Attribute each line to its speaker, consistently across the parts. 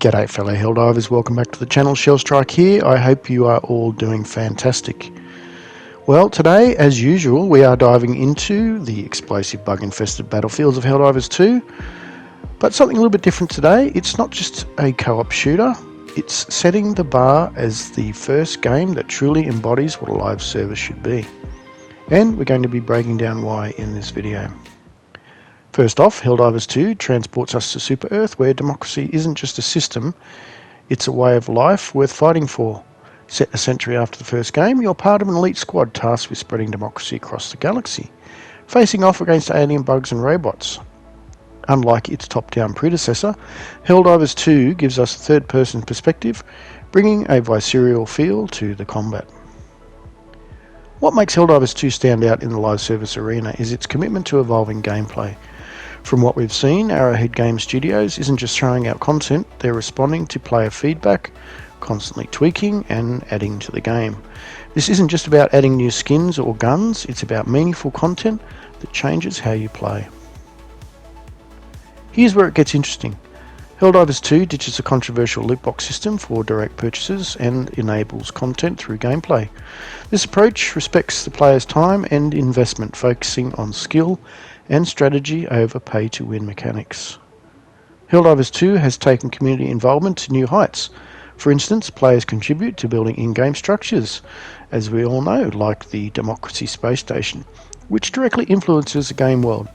Speaker 1: G'day fellow Helldivers, welcome back to the channel. Shellstrike here. I hope you are all doing fantastic. Well, today, as usual, we are diving into the explosive bug-infested battlefields of Helldivers 2, but something a little bit different today. It's not just a co-op shooter, it's setting the bar as the first game that truly embodies what a live service should be. And we're going to be breaking down why in this video. First off, Helldivers 2 transports us to Super Earth, where democracy isn't just a system, it's a way of life worth fighting for. Set a sentry after the first game, you're part of an elite squad tasked with spreading democracy across the galaxy, facing off against alien bugs and robots. Unlike its top-down predecessor, Helldivers 2 gives us a third-person perspective, bringing a visceral feel to the combat. What makes Helldivers 2 stand out in the live service arena is its commitment to evolving gameplay. From what we've seen, Arrowhead Game Studios isn't just throwing out content, they're responding to player feedback, constantly tweaking and adding to the game. This isn't just about adding new skins or guns, it's about meaningful content that changes how you play. Here's where it gets interesting. Helldivers 2 ditches a controversial loot box system for direct purchases and enables content through gameplay. This approach respects the player's time and investment, focusing on skill and strategy over pay-to-win mechanics. Helldivers 2 has taken community involvement to new heights. For instance, players contribute to building in-game structures, as we all know, like the Democracy Space Station, which directly influences the game world.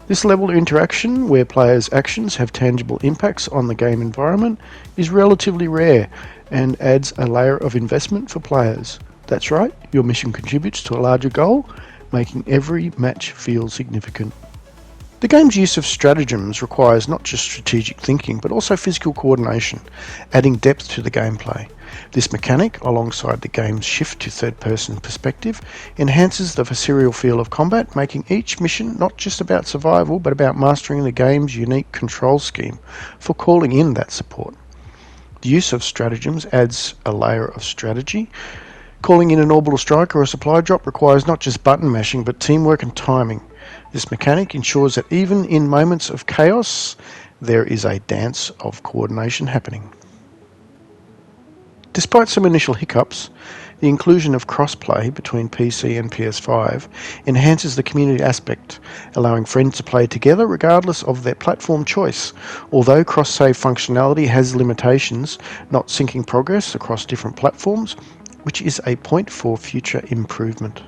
Speaker 1: This level of interaction, where players' actions have tangible impacts on the game environment, is relatively rare and adds a layer of investment for players. That's right, your mission contributes to a larger goal, making every match feel significant. The game's use of stratagems requires not just strategic thinking, but also physical coordination, adding depth to the gameplay. This mechanic, alongside the game's shift to third-person perspective, enhances the visceral feel of combat, making each mission not just about survival, but about mastering the game's unique control scheme for calling in that support. The use of stratagems adds a layer of strategy. Calling in an orbital strike or a supply drop requires not just button mashing, but teamwork and timing. This mechanic ensures that even in moments of chaos, there is a dance of coordination happening. Despite some initial hiccups, the inclusion of cross-play between PC and PS5 enhances the community aspect, allowing friends to play together regardless of their platform choice. Although cross-save functionality has limitations, not syncing progress across different platforms, which is a point for future improvement.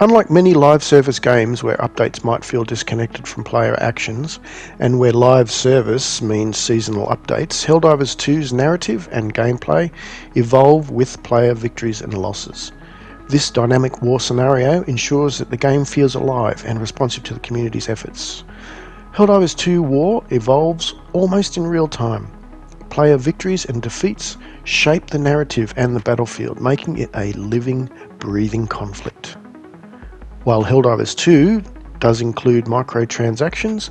Speaker 1: Unlike many live service games where updates might feel disconnected from player actions, and where live service means seasonal updates, Helldivers 2's narrative and gameplay evolve with player victories and losses. This dynamic war scenario ensures that the game feels alive and responsive to the community's efforts. Helldivers 2 War evolves almost in real time. Player victories and defeats shape the narrative and the battlefield, making it a living, breathing conflict. While Helldivers 2 does include microtransactions,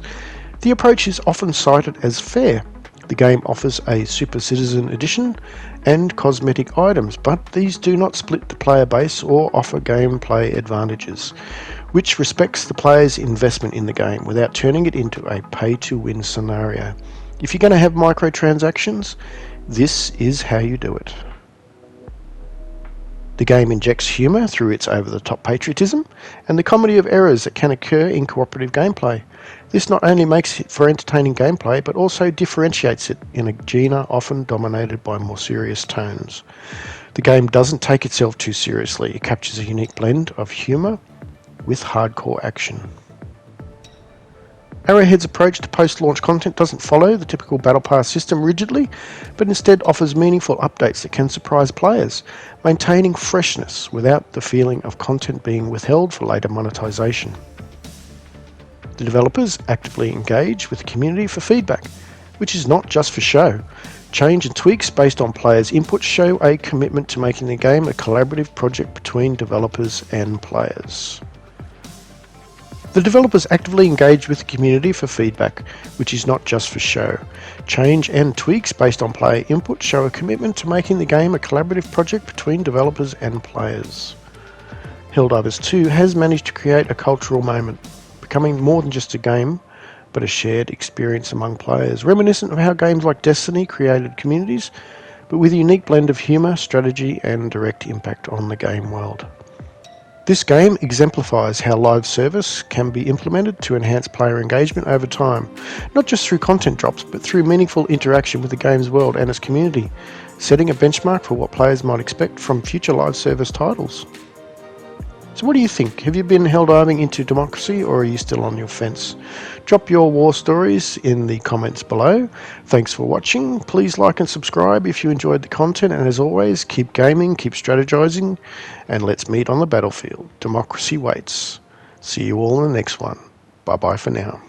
Speaker 1: the approach is often cited as fair. The game offers a Super Citizen Edition and cosmetic items, but these do not split the player base or offer gameplay advantages, which respects the player's investment in the game without turning it into a pay-to-win scenario. If you're going to have microtransactions, this is how you do it. The game injects humour through its over-the-top patriotism and the comedy of errors that can occur in cooperative gameplay. This not only makes it for entertaining gameplay, but also differentiates it in a genre often dominated by more serious tones. The game doesn't take itself too seriously. It captures a unique blend of humour with hardcore action. Arrowhead's approach to post-launch content doesn't follow the typical Battle Pass system rigidly, but instead offers meaningful updates that can surprise players, maintaining freshness without the feeling of content being withheld for later monetization. The developers actively engage with the community for feedback, which is not just for show. Change and tweaks based on players' input show a commitment to making the game a collaborative project between developers and players. The developers actively engage with the community for feedback, which is not just for show. Change and tweaks based on player input show a commitment to making the game a collaborative project between developers and players. Helldivers 2 has managed to create a cultural moment, becoming more than just a game, but a shared experience among players, reminiscent of how games like Destiny created communities, but with a unique blend of humour, strategy and direct impact on the game world. This game exemplifies how live service can be implemented to enhance player engagement over time, not just through content drops, but through meaningful interaction with the game's world and its community, setting a benchmark for what players might expect from future live service titles. So what do you think? Have you been Helldiving into democracy, or are you still on your fence? Drop your war stories in the comments below. Thanks for watching. Please like and subscribe if you enjoyed the content, and as always, keep gaming, keep strategizing, and let's meet on the battlefield. Democracy waits. See you all in the next one. Bye bye for now.